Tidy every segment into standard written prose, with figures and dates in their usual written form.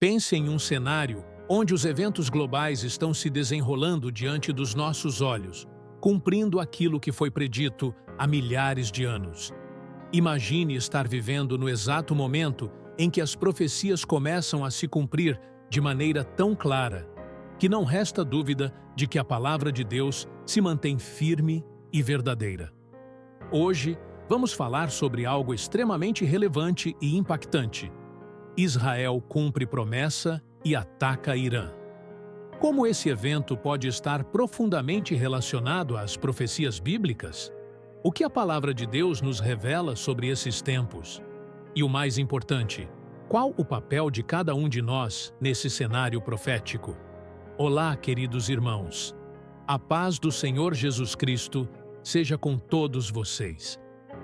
Pense em um cenário onde os eventos globais estão se desenrolando diante dos nossos olhos, cumprindo aquilo que foi predito há milhares de anos. Imagine estar vivendo no exato momento em que as profecias começam a se cumprir de maneira tão clara, que não resta dúvida de que a palavra de Deus se mantém firme e verdadeira. Hoje, vamos falar sobre algo extremamente relevante e impactante. Israel cumpre promessa e ataca Irã. Como esse evento pode estar profundamente relacionado às profecias bíblicas? O que a palavra de Deus nos revela sobre esses tempos? E o mais importante, qual o papel de cada um de nós nesse cenário profético? Olá, queridos irmãos. A paz do Senhor Jesus Cristo seja com todos vocês.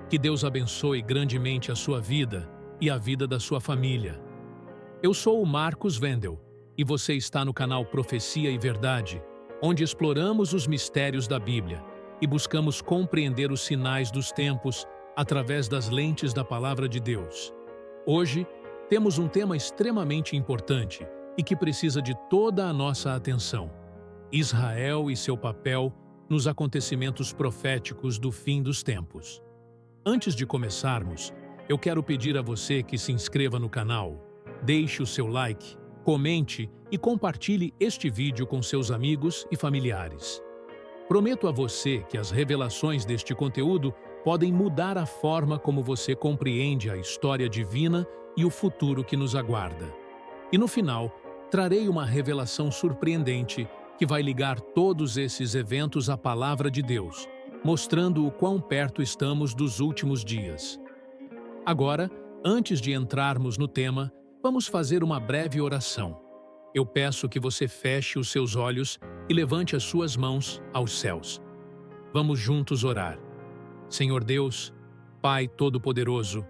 Que Deus abençoe grandemente a sua vida e a vida da sua família. Eu sou o Marcos Wendel e você está no canal Profecia e Verdade, onde exploramos os mistérios da Bíblia e buscamos compreender os sinais dos tempos através das lentes da Palavra de Deus. Hoje, temos um tema extremamente importante e que precisa de toda a nossa atenção: Israel e seu papel nos acontecimentos proféticos do fim dos tempos. Antes de começarmos, eu quero pedir a você que se inscreva no canal, deixe o seu like, comente e compartilhe este vídeo com seus amigos e familiares. Prometo a você que as revelações deste conteúdo podem mudar a forma como você compreende a história divina e o futuro que nos aguarda. E no final, trarei uma revelação surpreendente que vai ligar todos esses eventos à palavra de Deus, mostrando o quão perto estamos dos últimos dias. Agora, antes de entrarmos no tema, vamos fazer uma breve oração. Eu peço que você feche os seus olhos e levante as suas mãos aos céus. Vamos juntos orar. Senhor Deus, Pai Todo-Poderoso,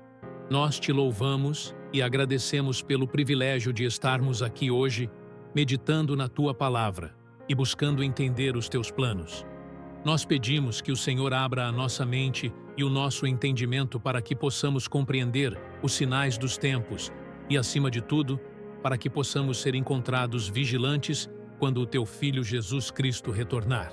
nós te louvamos e agradecemos pelo privilégio de estarmos aqui hoje, meditando na Tua Palavra e buscando entender os Teus planos. Nós pedimos que o Senhor abra a nossa mente e o nosso entendimento para que possamos compreender os sinais dos tempos e, acima de tudo, para que possamos ser encontrados vigilantes quando o Teu Filho Jesus Cristo retornar.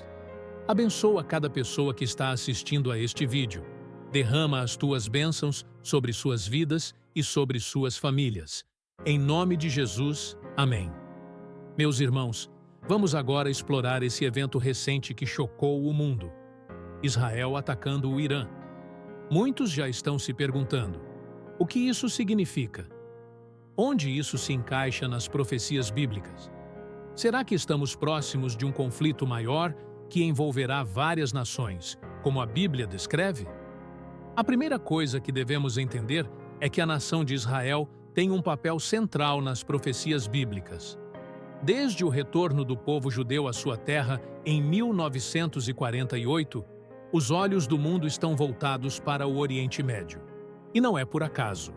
Abençoa cada pessoa que está assistindo a este vídeo. Derrama as Tuas bênçãos sobre suas vidas e sobre suas famílias. Em nome de Jesus, amém. Meus irmãos, vamos agora explorar esse evento recente que chocou o mundo: Israel atacando o Irã. Muitos já estão se perguntando: o que isso significa? Onde isso se encaixa nas profecias bíblicas? Será que estamos próximos de um conflito maior que envolverá várias nações, como a Bíblia descreve? A primeira coisa que devemos entender é que a nação de Israel tem um papel central nas profecias bíblicas. Desde o retorno do povo judeu à sua terra em 1948, os olhos do mundo estão voltados para o Oriente Médio. E não é por acaso.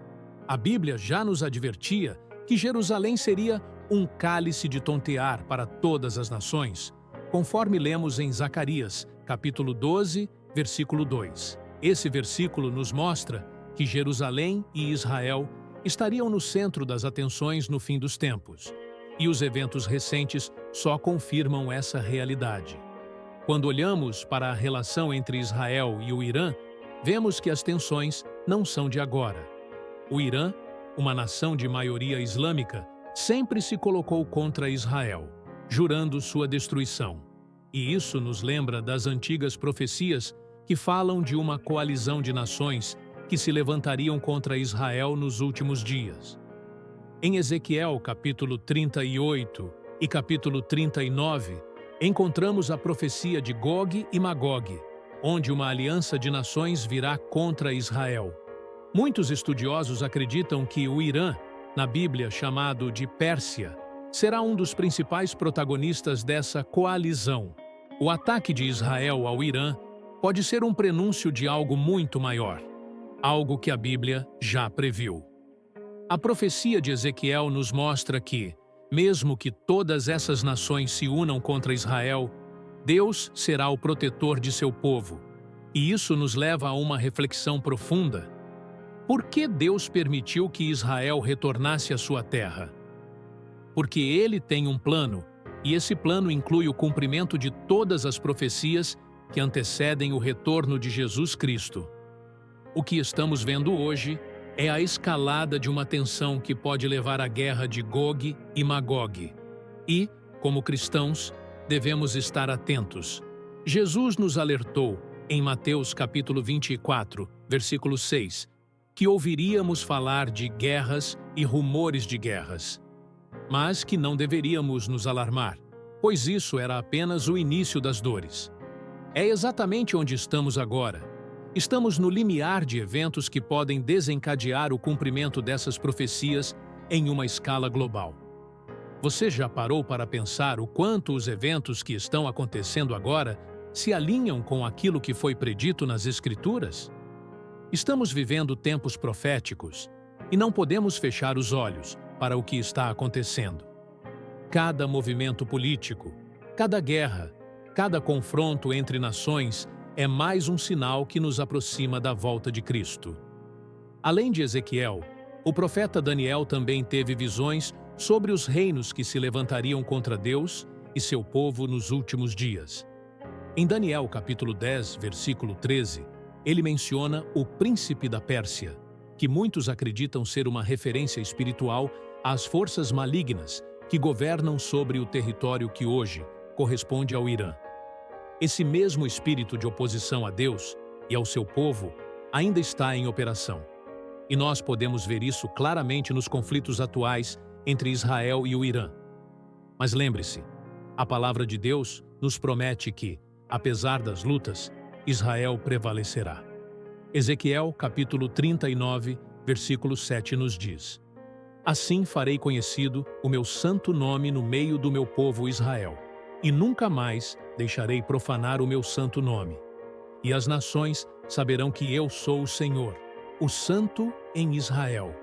A Bíblia já nos advertia que Jerusalém seria um cálice de tontear para todas as nações, conforme lemos em Zacarias, capítulo 12, versículo 2. Esse versículo nos mostra que Jerusalém e Israel estariam no centro das atenções no fim dos tempos. E os eventos recentes só confirmam essa realidade. Quando olhamos para a relação entre Israel e o Irã, vemos que as tensões não são de agora. O Irã, uma nação de maioria islâmica, sempre se colocou contra Israel, jurando sua destruição. E isso nos lembra das antigas profecias que falam de uma coalizão de nações que se levantariam contra Israel nos últimos dias. Em Ezequiel, capítulo 38 e capítulo 39, encontramos a profecia de Gog e Magog, onde uma aliança de nações virá contra Israel. Muitos estudiosos acreditam que o Irã, na Bíblia chamado de Pérsia, será um dos principais protagonistas dessa coalizão. O ataque de Israel ao Irã pode ser um prenúncio de algo muito maior, algo que a Bíblia já previu. A profecia de Ezequiel nos mostra que, mesmo que todas essas nações se unam contra Israel, Deus será o protetor de seu povo. E isso nos leva a uma reflexão profunda. Por que Deus permitiu que Israel retornasse à sua terra? porque Ele tem um plano, e esse plano inclui o cumprimento de todas as profecias que antecedem o retorno de Jesus Cristo. O que estamos vendo hoje é a escalada de uma tensão que pode levar à guerra de Gog e Magog. E, como cristãos, devemos estar atentos. Jesus nos alertou, em Mateus capítulo 24, versículo 6, que ouviríamos falar de guerras e rumores de guerras, mas que não deveríamos nos alarmar, pois isso era apenas o início das dores. É exatamente onde estamos agora. Estamos no limiar de eventos que podem desencadear o cumprimento dessas profecias em uma escala global. Você já parou para pensar o quanto os eventos que estão acontecendo agora se alinham com aquilo que foi predito nas Escrituras? Estamos vivendo tempos proféticos e não podemos fechar os olhos para o que está acontecendo. Cada movimento político, cada guerra, cada confronto entre nações é mais um sinal que nos aproxima da volta de Cristo. Além de Ezequiel, o profeta Daniel também teve visões sobre os reinos que se levantariam contra Deus e seu povo nos últimos dias. Em Daniel capítulo 10, versículo 13, ele menciona o príncipe da Pérsia, que muitos acreditam ser uma referência espiritual às forças malignas que governam sobre o território que hoje corresponde ao Irã. Esse mesmo espírito de oposição a Deus e ao seu povo ainda está em operação. E nós podemos ver isso claramente nos conflitos atuais entre Israel e o Irã. Mas lembre-se, a palavra de Deus nos promete que, apesar das lutas, Israel prevalecerá. Ezequiel, capítulo 39, versículo 7 nos diz: Assim farei conhecido o meu santo nome no meio do meu povo Israel, e nunca mais deixarei profanar o meu santo nome. E as nações saberão que eu sou o Senhor, o Santo em Israel.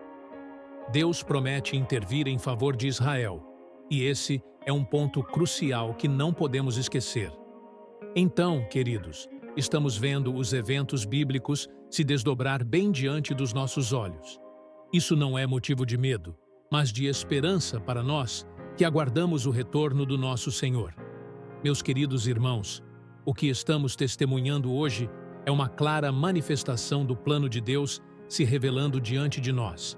Deus promete intervir em favor de Israel, e esse é um ponto crucial que não podemos esquecer. Então, queridos, estamos vendo os eventos bíblicos se desdobrar bem diante dos nossos olhos. Isso não é motivo de medo, mas de esperança para nós que aguardamos o retorno do nosso Senhor. Meus queridos irmãos, o que estamos testemunhando hoje é uma clara manifestação do plano de Deus se revelando diante de nós.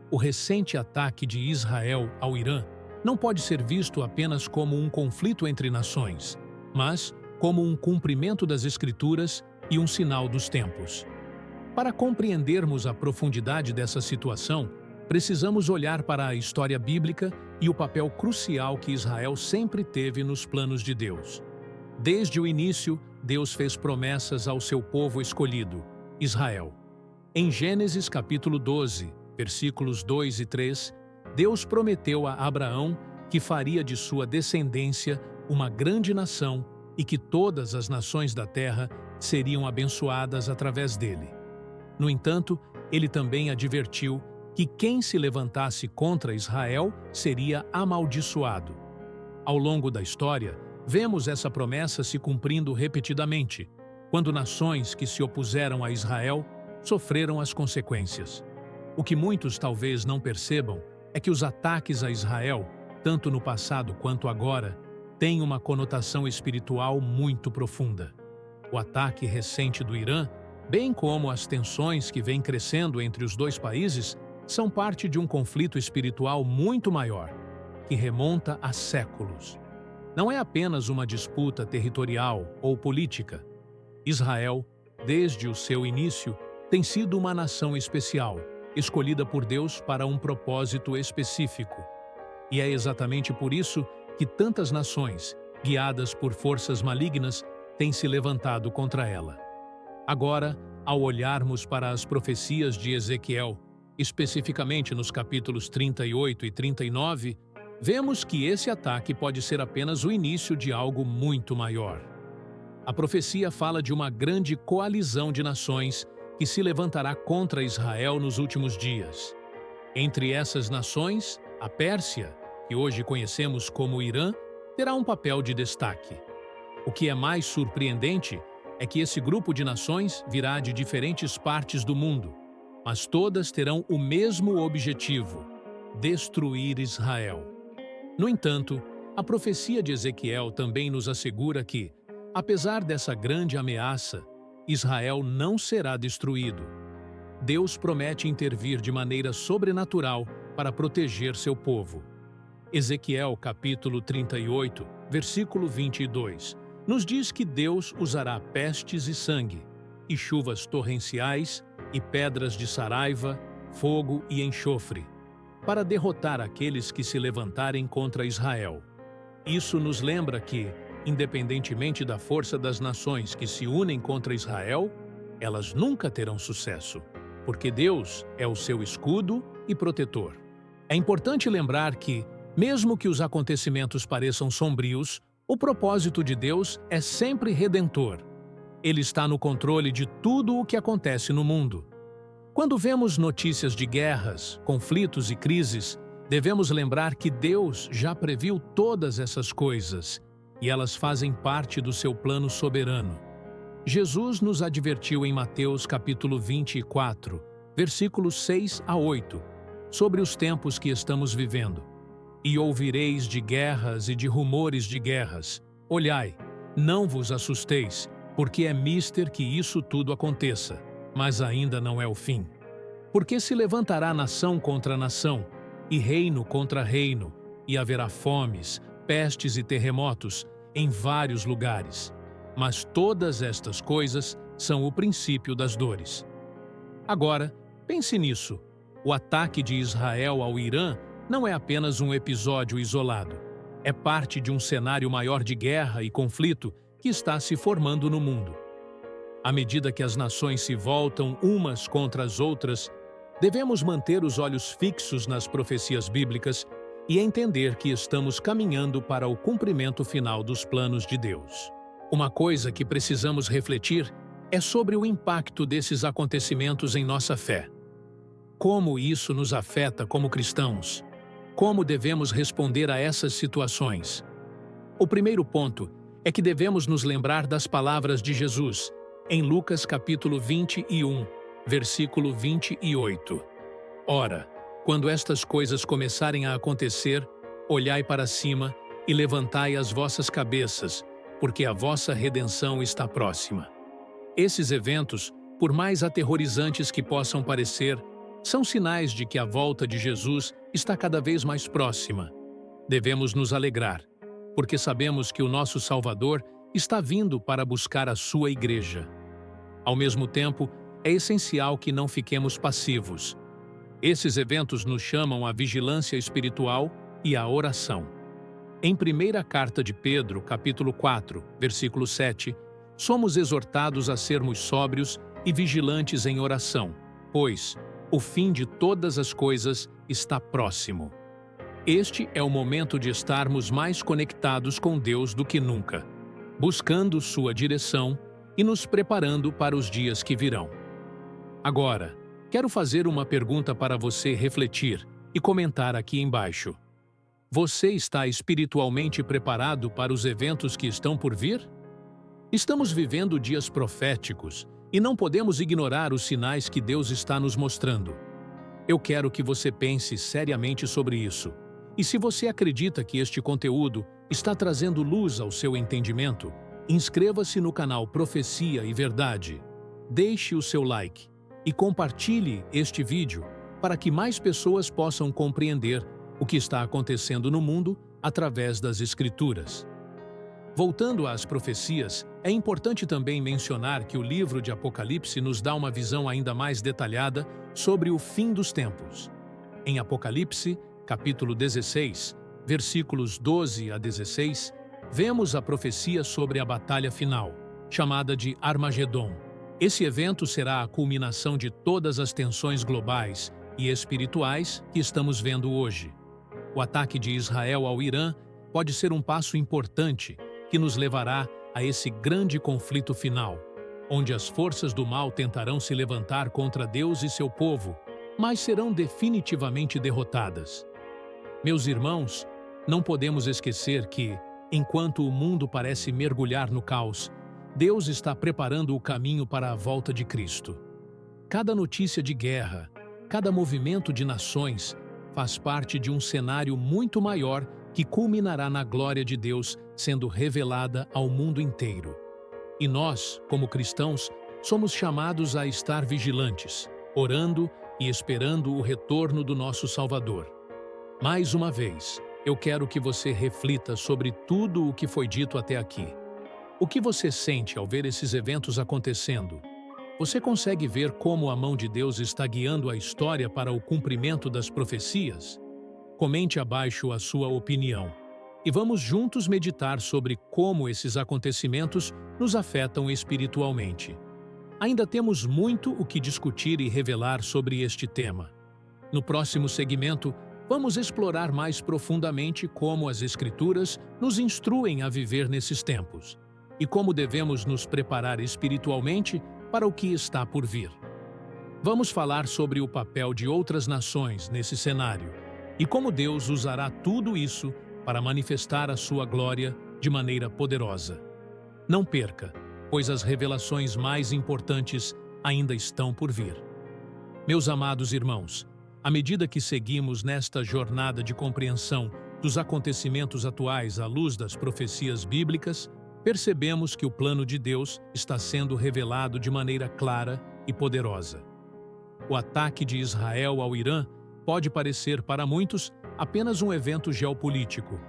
O recente ataque de Israel ao Irã não pode ser visto apenas como um conflito entre nações, mas como um cumprimento das Escrituras e um sinal dos tempos. Para compreendermos a profundidade dessa situação, precisamos olhar para a história bíblica e o papel crucial que Israel sempre teve nos planos de Deus. Desde o início, Deus fez promessas ao seu povo escolhido, Israel. Em Gênesis capítulo 12, versículos 2 e 3, Deus prometeu a Abraão que faria de sua descendência uma grande nação e que todas as nações da terra seriam abençoadas através dele. No entanto, ele também advertiu que quem se levantasse contra Israel seria amaldiçoado. Ao longo da história, vemos essa promessa se cumprindo repetidamente, quando nações que se opuseram a Israel sofreram as consequências. O que muitos talvez não percebam é que os ataques a Israel, tanto no passado quanto agora, têm uma conotação espiritual muito profunda. O ataque recente do Irã, bem como as tensões que vêm crescendo entre os dois países, são parte de um conflito espiritual muito maior, que remonta a séculos. Não é apenas uma disputa territorial ou política. Israel, desde o seu início, tem sido uma nação especial, escolhida por Deus para um propósito específico. E é exatamente por isso que tantas nações, guiadas por forças malignas, têm se levantado contra ela. Agora, ao olharmos para as profecias de Ezequiel, especificamente nos capítulos 38 e 39, vemos que esse ataque pode ser apenas o início de algo muito maior. A profecia fala de uma grande coalizão de nações que se levantará contra Israel nos últimos dias. Entre essas nações, a Pérsia, que hoje conhecemos como Irã, terá um papel de destaque. O que é mais surpreendente é que esse grupo de nações virá de diferentes partes do mundo, mas todas terão o mesmo objetivo: destruir Israel. No entanto, a profecia de Ezequiel também nos assegura que, apesar dessa grande ameaça, Israel não será destruído. Deus promete intervir de maneira sobrenatural para proteger seu povo. Ezequiel capítulo 38, versículo 22, nos diz que Deus usará pestes e sangue, e chuvas torrenciais, e pedras de saraiva, fogo e enxofre, para derrotar aqueles que se levantarem contra Israel. Isso nos lembra que, independentemente da força das nações que se unem contra Israel, elas nunca terão sucesso, porque Deus é o seu escudo e protetor. É importante lembrar que, mesmo que os acontecimentos pareçam sombrios, o propósito de Deus é sempre redentor. Ele está no controle de tudo o que acontece no mundo. Quando vemos notícias de guerras, conflitos e crises, devemos lembrar que Deus já previu todas essas coisas e elas fazem parte do seu plano soberano. Jesus nos advertiu em Mateus capítulo 24, versículos 6 a 8, sobre os tempos que estamos vivendo. E ouvireis de guerras e de rumores de guerras. Olhai, não vos assusteis, porque é mister que isso tudo aconteça, mas ainda não é o fim. Porque se levantará nação contra nação, e reino contra reino, e haverá fomes, pestes e terremotos em vários lugares. Mas todas estas coisas são o princípio das dores. Agora, pense nisso. O ataque de Israel ao Irã não é apenas um episódio isolado. É parte de um cenário maior de guerra e conflito que está se formando no mundo. À medida que as nações se voltam umas contra as outras, devemos manter os olhos fixos nas profecias bíblicas e entender que estamos caminhando para o cumprimento final dos planos de Deus. Uma coisa que precisamos refletir é sobre o impacto desses acontecimentos em nossa fé. Como isso nos afeta como cristãos? Como devemos responder a essas situações? O primeiro ponto é que devemos nos lembrar das palavras de Jesus, em Lucas capítulo 21, versículo 28. Ora, quando estas coisas começarem a acontecer, olhai para cima e levantai as vossas cabeças, porque a vossa redenção está próxima. Esses eventos, por mais aterrorizantes que possam parecer, são sinais de que a volta de Jesus está cada vez mais próxima. Devemos nos alegrar, porque sabemos que o nosso Salvador está vindo para buscar a sua igreja. Ao mesmo tempo, é essencial que não fiquemos passivos. Esses eventos nos chamam à vigilância espiritual e à oração. Em primeira carta de Pedro, capítulo 4, versículo 7, somos exortados a sermos sóbrios e vigilantes em oração, pois o fim de todas as coisas está próximo. Este é o momento de estarmos mais conectados com Deus do que nunca, buscando sua direção e nos preparando para os dias que virão. Agora, quero fazer uma pergunta para você refletir e comentar aqui embaixo. Você está espiritualmente preparado para os eventos que estão por vir? Estamos vivendo dias proféticos e não podemos ignorar os sinais que Deus está nos mostrando. Eu quero que você pense seriamente sobre isso. E se você acredita que este conteúdo está trazendo luz ao seu entendimento, inscreva-se no canal Profecia e Verdade. Deixe o seu like e compartilhe este vídeo para que mais pessoas possam compreender o que está acontecendo no mundo através das Escrituras. Voltando às profecias, é importante também mencionar que o livro de Apocalipse nos dá uma visão ainda mais detalhada sobre o fim dos tempos. Em Apocalipse, capítulo 16, versículos 12 a 16, vemos a profecia sobre a batalha final, chamada de Armagedon. Esse evento será a culminação de todas as tensões globais e espirituais que estamos vendo hoje. O ataque de Israel ao Irã pode ser um passo importante que nos levará a esse grande conflito final, onde as forças do mal tentarão se levantar contra Deus e seu povo, mas serão definitivamente derrotadas. Meus irmãos, não podemos esquecer que, enquanto o mundo parece mergulhar no caos, Deus está preparando o caminho para a volta de Cristo. Cada notícia de guerra, cada movimento de nações faz parte de um cenário muito maior que culminará na glória de Deus sendo revelada ao mundo inteiro. E nós, como cristãos, somos chamados a estar vigilantes, orando e esperando o retorno do nosso Salvador. Mais uma vez, eu quero que você reflita sobre tudo o que foi dito até aqui. O que você sente ao ver esses eventos acontecendo? Você consegue ver como a mão de Deus está guiando a história para o cumprimento das profecias? Comente abaixo a sua opinião. E vamos juntos meditar sobre como esses acontecimentos nos afetam espiritualmente. Ainda temos muito o que discutir e revelar sobre este tema. No próximo segmento, vamos explorar mais profundamente como as Escrituras nos instruem a viver nesses tempos e como devemos nos preparar espiritualmente para o que está por vir. Vamos falar sobre o papel de outras nações nesse cenário e como Deus usará tudo isso para manifestar a sua glória de maneira poderosa. Não perca, pois as revelações mais importantes ainda estão por vir. Meus amados irmãos, à medida que seguimos nesta jornada de compreensão dos acontecimentos atuais à luz das profecias bíblicas, percebemos que o plano de Deus está sendo revelado de maneira clara e poderosa. O ataque de Israel ao Irã pode parecer para muitos apenas um evento geopolítico,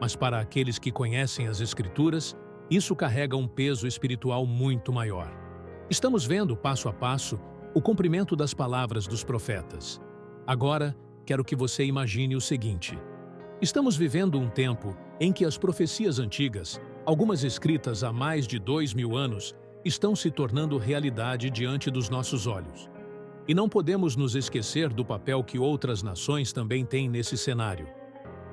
mas para aqueles que conhecem as Escrituras, isso carrega um peso espiritual muito maior. Estamos vendo, passo a passo, o cumprimento das palavras dos profetas. Agora, quero que você imagine o seguinte: estamos vivendo um tempo em que as profecias antigas, algumas escritas há mais de 2000 anos, estão se tornando realidade diante dos nossos olhos. E não podemos nos esquecer do papel que outras nações também têm nesse cenário.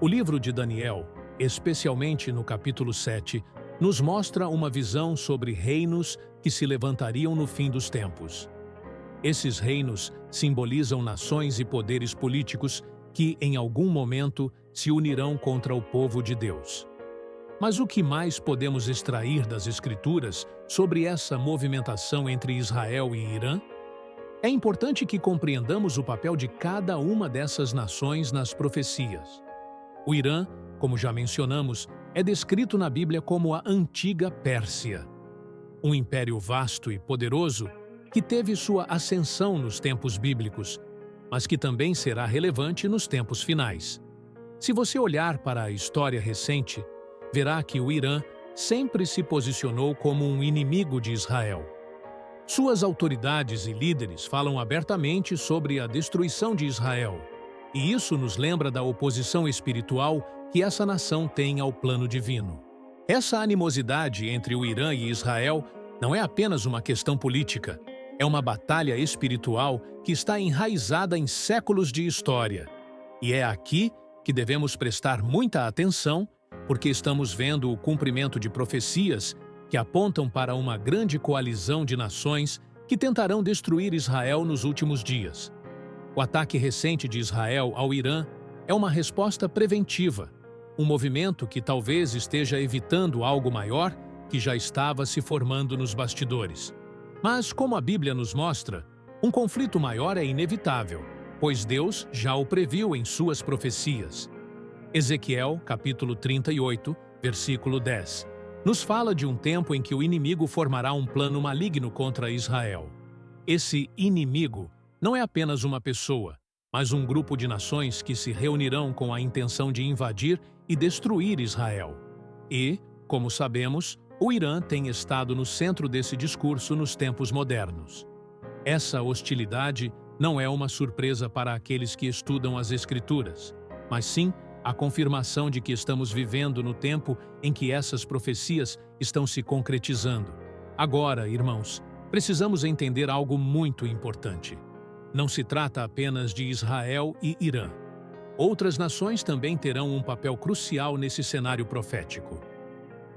O livro de Daniel, especialmente no capítulo 7, nos mostra uma visão sobre reinos que se levantariam no fim dos tempos. Esses reinos simbolizam nações e poderes políticos que, em algum momento, se unirão contra o povo de Deus. Mas o que mais podemos extrair das Escrituras sobre essa movimentação entre Israel e Irã? É importante que compreendamos o papel de cada uma dessas nações nas profecias. O Irã, como já mencionamos, é descrito na Bíblia como a antiga Pérsia, um império vasto e poderoso que teve sua ascensão nos tempos bíblicos, mas que também será relevante nos tempos finais. Se você olhar para a história recente, verá que o Irã sempre se posicionou como um inimigo de Israel. Suas autoridades e líderes falam abertamente sobre a destruição de Israel, e isso nos lembra da oposição espiritual que essa nação tem ao plano divino. Essa animosidade entre o Irã e Israel não é apenas uma questão política, é uma batalha espiritual que está enraizada em séculos de história. E é aqui que devemos prestar muita atenção, porque estamos vendo o cumprimento de profecias que apontam para uma grande coalizão de nações que tentarão destruir Israel nos últimos dias. O ataque recente de Israel ao Irã é uma resposta preventiva, um movimento que talvez esteja evitando algo maior que já estava se formando nos bastidores. Mas, como a Bíblia nos mostra, um conflito maior é inevitável, pois Deus já o previu em suas profecias. Ezequiel, capítulo 38, versículo 10. Nos fala de um tempo em que o inimigo formará um plano maligno contra Israel. Esse inimigo não é apenas uma pessoa, mas um grupo de nações que se reunirão com a intenção de invadir e destruir Israel. E, como sabemos, o Irã tem estado no centro desse discurso nos tempos modernos. Essa hostilidade não é uma surpresa para aqueles que estudam as Escrituras, mas sim a confirmação de que estamos vivendo no tempo em que essas profecias estão se concretizando. Agora, irmãos, precisamos entender algo muito importante. Não se trata apenas de Israel e Irã. Outras nações também terão um papel crucial nesse cenário profético.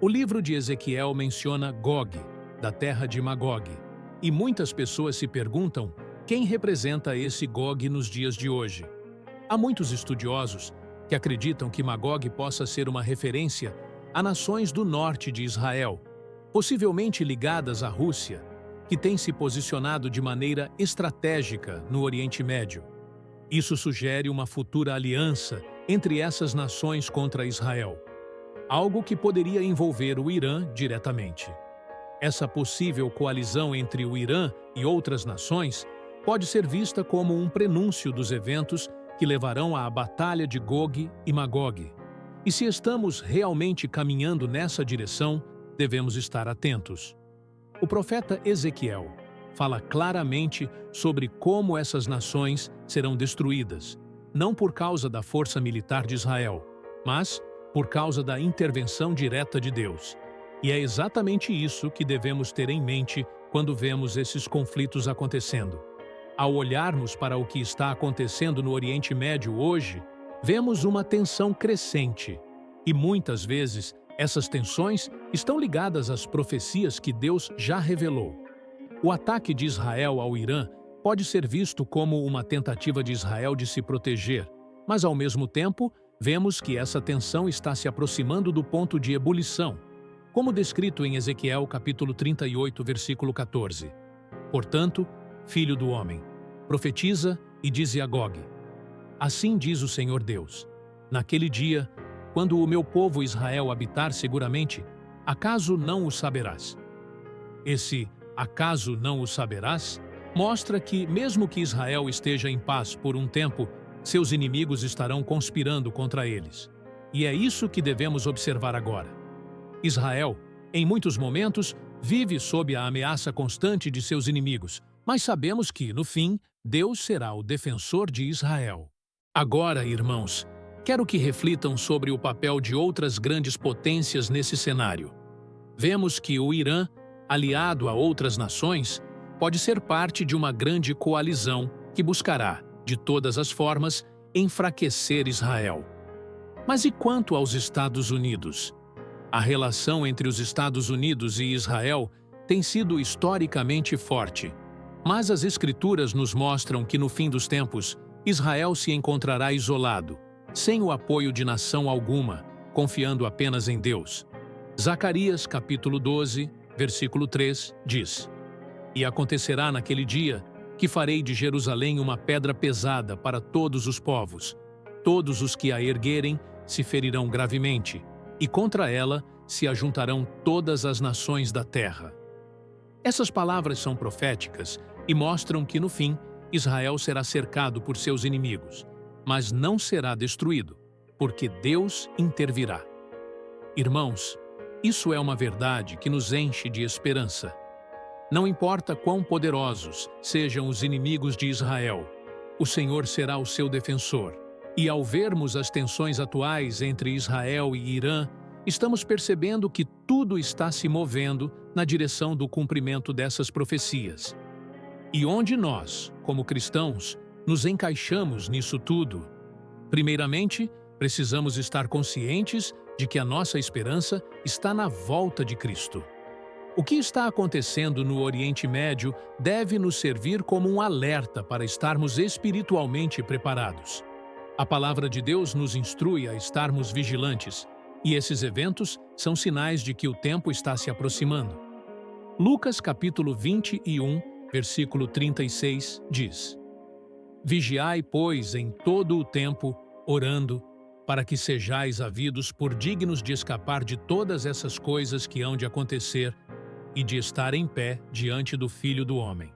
O livro de Ezequiel menciona Gog, da terra de Magog, e muitas pessoas se perguntam quem representa esse Gog nos dias de hoje. Há muitos estudiosos que acreditam que Magog possa ser uma referência a nações do norte de Israel, possivelmente ligadas à Rússia, que tem se posicionado de maneira estratégica no Oriente Médio. Isso sugere uma futura aliança entre essas nações contra Israel, algo que poderia envolver o Irã diretamente. Essa possível coalizão entre o Irã e outras nações pode ser vista como um prenúncio dos eventos que levarão à batalha de Gog e Magog. E se estamos realmente caminhando nessa direção, devemos estar atentos. O profeta Ezequiel fala claramente sobre como essas nações serão destruídas, não por causa da força militar de Israel, mas por causa da intervenção direta de Deus. E é exatamente isso que devemos ter em mente quando vemos esses conflitos acontecendo. Ao olharmos para o que está acontecendo no Oriente Médio hoje, vemos uma tensão crescente. E muitas vezes, essas tensões estão ligadas às profecias que Deus já revelou. O ataque de Israel ao Irã pode ser visto como uma tentativa de Israel de se proteger, mas ao mesmo tempo, vemos que essa tensão está se aproximando do ponto de ebulição, como descrito em Ezequiel capítulo 38, versículo 14. Portanto, filho do homem, profetiza e dize a Gog: assim diz o Senhor Deus, naquele dia, quando o meu povo Israel habitar seguramente, acaso não o saberás? Esse acaso não o saberás mostra que, mesmo que Israel esteja em paz por um tempo, seus inimigos estarão conspirando contra eles. E é isso que devemos observar agora. Israel, em muitos momentos, vive sob a ameaça constante de seus inimigos, mas sabemos que, no fim, Deus será o defensor de Israel. Agora, irmãos, quero que reflitam sobre o papel de outras grandes potências nesse cenário. Vemos que o Irã, aliado a outras nações, pode ser parte de uma grande coalizão que buscará, de todas as formas, enfraquecer Israel. Mas e quanto aos Estados Unidos? A relação entre os Estados Unidos e Israel tem sido historicamente forte. Mas as Escrituras nos mostram que, no fim dos tempos, Israel se encontrará isolado, sem o apoio de nação alguma, confiando apenas em Deus. Zacarias, capítulo 12, versículo 3, diz: e acontecerá naquele dia que farei de Jerusalém uma pedra pesada para todos os povos. Todos os que a erguerem se ferirão gravemente, e contra ela se ajuntarão todas as nações da terra. Essas palavras são proféticas e mostram que, no fim, Israel será cercado por seus inimigos, mas não será destruído, porque Deus intervirá. Irmãos, isso é uma verdade que nos enche de esperança. Não importa quão poderosos sejam os inimigos de Israel, o Senhor será o seu defensor. E ao vermos as tensões atuais entre Israel e Irã, estamos percebendo que tudo está se movendo na direção do cumprimento dessas profecias. E onde nós, como cristãos, nos encaixamos nisso tudo? Primeiramente, precisamos estar conscientes de que a nossa esperança está na volta de Cristo. O que está acontecendo no Oriente Médio deve nos servir como um alerta para estarmos espiritualmente preparados. A palavra de Deus nos instrui a estarmos vigilantes, e esses eventos são sinais de que o tempo está se aproximando. Lucas capítulo 21, versículo 36, diz: vigiai, pois, em todo o tempo, orando, para que sejais havidos por dignos de escapar de todas essas coisas que hão de acontecer e de estar em pé diante do Filho do Homem.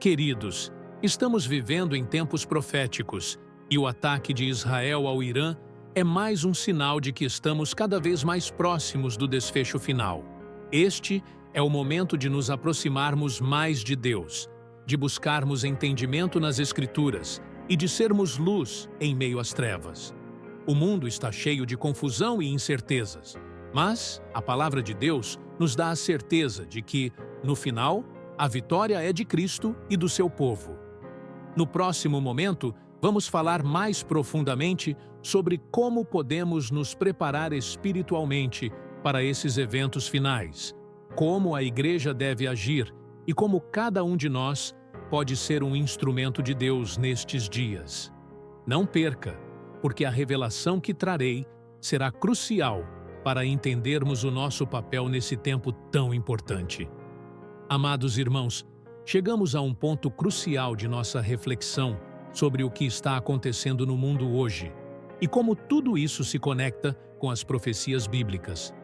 Queridos, estamos vivendo em tempos proféticos, e o ataque de Israel ao Irã é mais um sinal de que estamos cada vez mais próximos do desfecho final. Este é o momento de nos aproximarmos mais de Deus, de buscarmos entendimento nas Escrituras e de sermos luz em meio às trevas. O mundo está cheio de confusão e incertezas, mas a palavra de Deus nos dá a certeza de que, no final, a vitória é de Cristo e do seu povo. No próximo momento, vamos falar mais profundamente sobre como podemos nos preparar espiritualmente para esses eventos finais, como a Igreja deve agir e como cada um de nós pode ser um instrumento de Deus nestes dias. Não perca, porque a revelação que trarei será crucial para entendermos o nosso papel nesse tempo tão importante. Amados irmãos, chegamos a um ponto crucial de nossa reflexão sobre o que está acontecendo no mundo hoje. e como tudo isso se conecta com as profecias bíblicas.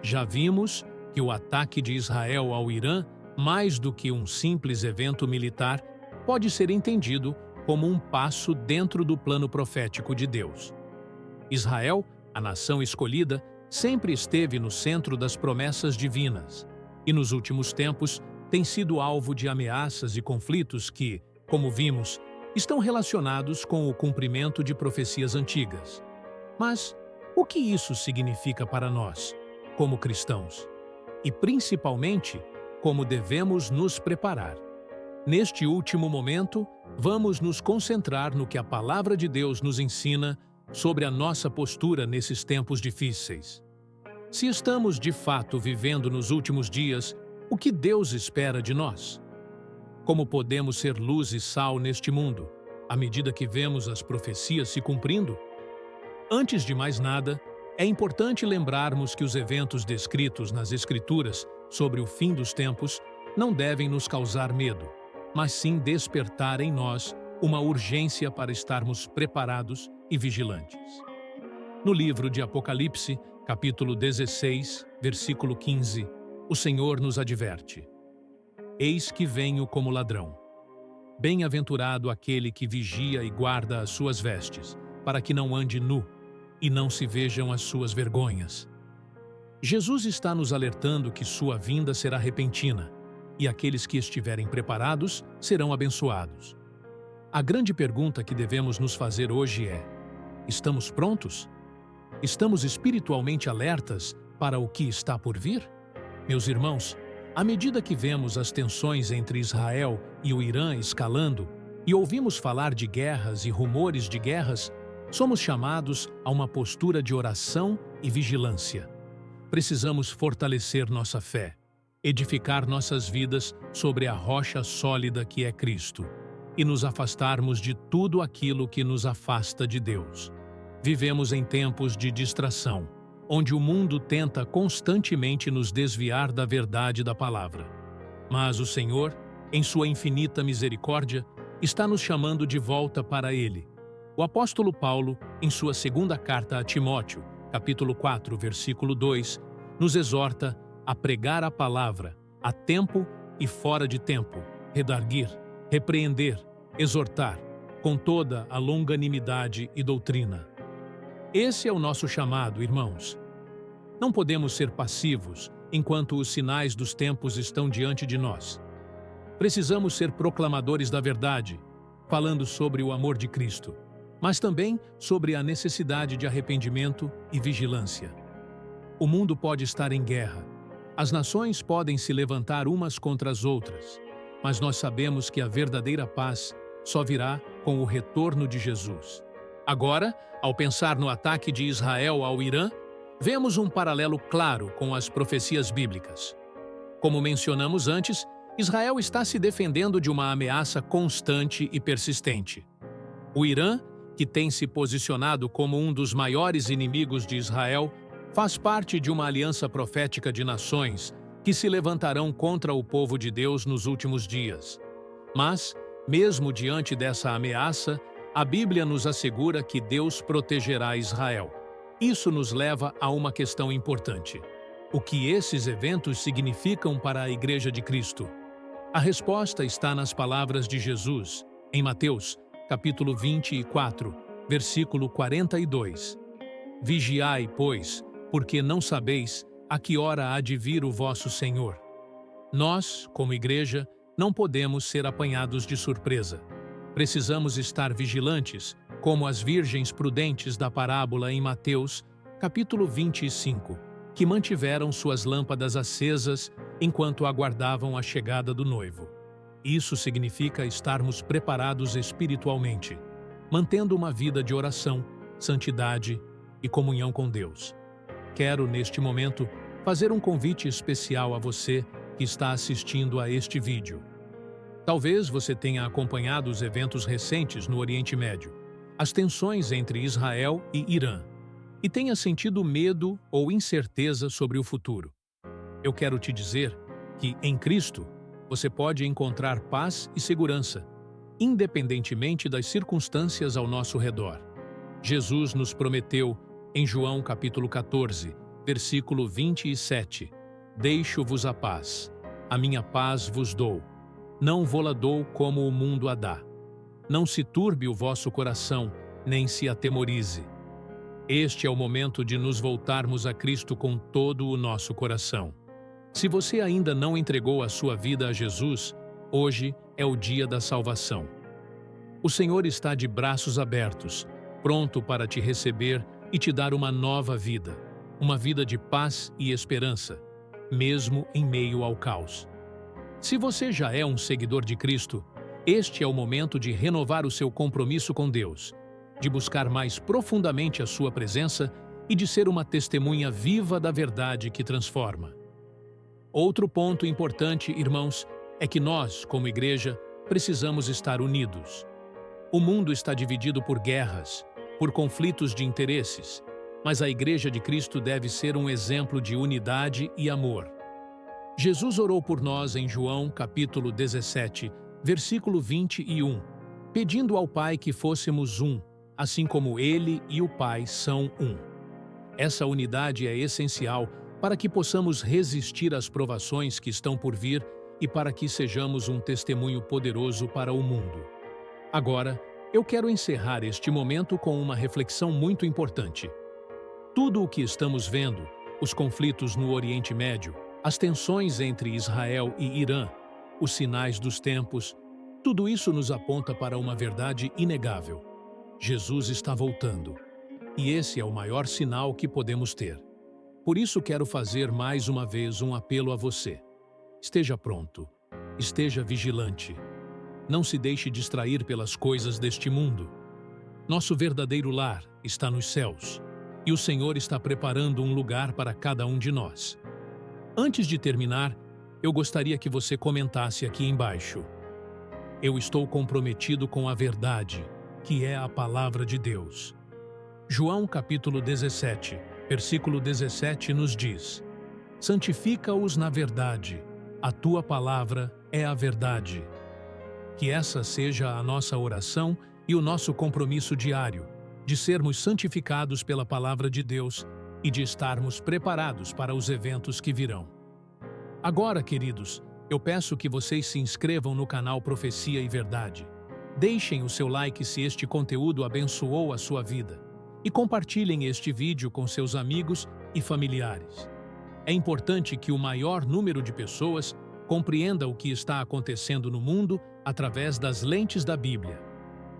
Já vimos que o ataque de Israel ao Irã, mais do que um simples evento militar, pode ser entendido como um passo dentro do plano profético de Deus. Israel, a nação escolhida, sempre esteve no centro das promessas divinas e, nos últimos tempos, tem sido alvo de ameaças e conflitos que, como vimos, estão relacionados com o cumprimento de profecias antigas. Mas o que isso significa para nós, como cristãos? E, principalmente, como devemos nos preparar? Neste último momento, vamos nos concentrar no que a Palavra de Deus nos ensina sobre a nossa postura nesses tempos difíceis. Se estamos de fato vivendo nos últimos dias, o que Deus espera de nós? Como podemos ser luz e sal neste mundo, à medida que vemos as profecias se cumprindo? Antes de mais nada, é importante lembrarmos que os eventos descritos nas Escrituras sobre o fim dos tempos não devem nos causar medo, mas sim despertar em nós uma urgência para estarmos preparados e vigilantes. No livro de Apocalipse, capítulo 16, versículo 15, o Senhor nos adverte: Eis que venho como ladrão. Bem-aventurado aquele que vigia e guarda as suas vestes, para que não ande nu e não se vejam as suas vergonhas. Jesus está nos alertando que sua vinda será repentina, e aqueles que estiverem preparados serão abençoados. A grande pergunta que devemos nos fazer hoje é: estamos prontos? Estamos espiritualmente alertas para o que está por vir? Meus irmãos, à medida que vemos as tensões entre Israel e o Irã escalando e ouvimos falar de guerras e rumores de guerras, somos chamados a uma postura de oração e vigilância. Precisamos fortalecer nossa fé, edificar nossas vidas sobre a rocha sólida que é Cristo e nos afastarmos de tudo aquilo que nos afasta de Deus. Vivemos em tempos de distração, onde o mundo tenta constantemente nos desviar da verdade da palavra. Mas o Senhor, em sua infinita misericórdia, está nos chamando de volta para Ele. O apóstolo Paulo, em sua segunda carta a Timóteo, capítulo 4, versículo 2, nos exorta a pregar a palavra a tempo e fora de tempo, redarguir, repreender, exortar, com toda a longanimidade e doutrina. Esse é o nosso chamado, irmãos. Não podemos ser passivos enquanto os sinais dos tempos estão diante de nós. Precisamos ser proclamadores da verdade, falando sobre o amor de Cristo, mas também sobre a necessidade de arrependimento e vigilância. O mundo pode estar em guerra. As nações podem se levantar umas contra as outras, mas nós sabemos que a verdadeira paz só virá com o retorno de Jesus. Agora, ao pensar no ataque de Israel ao Irã, vemos um paralelo claro com as profecias bíblicas. Como mencionamos antes, Israel está se defendendo de uma ameaça constante e persistente. O Irã, que tem se posicionado como um dos maiores inimigos de Israel, faz parte de uma aliança profética de nações que se levantarão contra o povo de Deus nos últimos dias. Mas, mesmo diante dessa ameaça, a Bíblia nos assegura que Deus protegerá Israel. Isso nos leva a uma questão importante: o que esses eventos significam para a Igreja de Cristo? A resposta está nas palavras de Jesus, em Mateus, capítulo 24, versículo 42. Vigiai, pois, porque não sabeis a que hora há de vir o vosso Senhor. Nós, como Igreja, não podemos ser apanhados de surpresa. Precisamos estar vigilantes, como as virgens prudentes da parábola em Mateus, capítulo 25, que mantiveram suas lâmpadas acesas enquanto aguardavam a chegada do noivo. Isso significa estarmos preparados espiritualmente, mantendo uma vida de oração, santidade e comunhão com Deus. Quero, neste momento, fazer um convite especial a você que está assistindo a este vídeo. Talvez você tenha acompanhado os eventos recentes no Oriente Médio, as tensões entre Israel e Irã, e tenha sentido medo ou incerteza sobre o futuro. Eu quero te dizer que, em Cristo, você pode encontrar paz e segurança, independentemente das circunstâncias ao nosso redor. Jesus nos prometeu, em João capítulo 14, versículo 27, Deixo-vos a paz, a minha paz vos dou. Não vô-la dou como o mundo a dá. Não se turbe o vosso coração, nem se atemorize. Este é o momento de nos voltarmos a Cristo com todo o nosso coração. Se você ainda não entregou a sua vida a Jesus, hoje é o dia da salvação. O Senhor está de braços abertos, pronto para te receber e te dar uma nova vida, uma vida de paz e esperança, mesmo em meio ao caos. Se você já é um seguidor de Cristo, este é o momento de renovar o seu compromisso com Deus, de buscar mais profundamente a sua presença e de ser uma testemunha viva da verdade que transforma. Outro ponto importante, irmãos, é que nós, como igreja, precisamos estar unidos. O mundo está dividido por guerras, por conflitos de interesses, mas a Igreja de Cristo deve ser um exemplo de unidade e amor. Jesus orou por nós em João capítulo 17, versículo 21, pedindo ao Pai que fôssemos um, assim como Ele e o Pai são um. Essa unidade é essencial para que possamos resistir às provações que estão por vir e para que sejamos um testemunho poderoso para o mundo. Agora, eu quero encerrar este momento com uma reflexão muito importante. Tudo o que estamos vendo, os conflitos no Oriente Médio, as tensões entre Israel e Irã, os sinais dos tempos, tudo isso nos aponta para uma verdade inegável. Jesus está voltando. E esse é o maior sinal que podemos ter. Por isso quero fazer mais uma vez um apelo a você. Esteja pronto. Esteja vigilante. Não se deixe distrair pelas coisas deste mundo. Nosso verdadeiro lar está nos céus. E o Senhor está preparando um lugar para cada um de nós. Antes de terminar, eu gostaria que você comentasse aqui embaixo. Eu estou comprometido com a verdade, que é a palavra de Deus. João capítulo 17, versículo 17 nos diz: Santifica-os na verdade, a tua palavra é a verdade. Que essa seja a nossa oração e o nosso compromisso diário, de sermos santificados pela palavra de Deus e de estarmos preparados para os eventos que virão. Agora, queridos, eu peço que vocês se inscrevam no canal Profecia e Verdade. Deixem o seu like se este conteúdo abençoou a sua vida e compartilhem este vídeo com seus amigos e familiares. É importante que o maior número de pessoas compreenda o que está acontecendo no mundo através das lentes da Bíblia.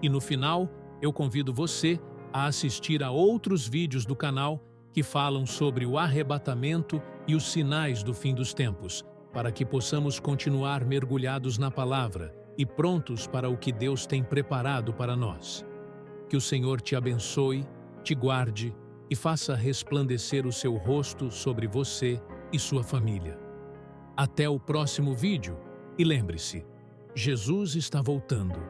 E no final, eu convido você a assistir a outros vídeos do canal que falam sobre o arrebatamento e os sinais do fim dos tempos, para que possamos continuar mergulhados na palavra e prontos para o que Deus tem preparado para nós. Que o Senhor te abençoe, te guarde e faça resplandecer o seu rosto sobre você e sua família. Até o próximo vídeo e lembre-se, Jesus está voltando.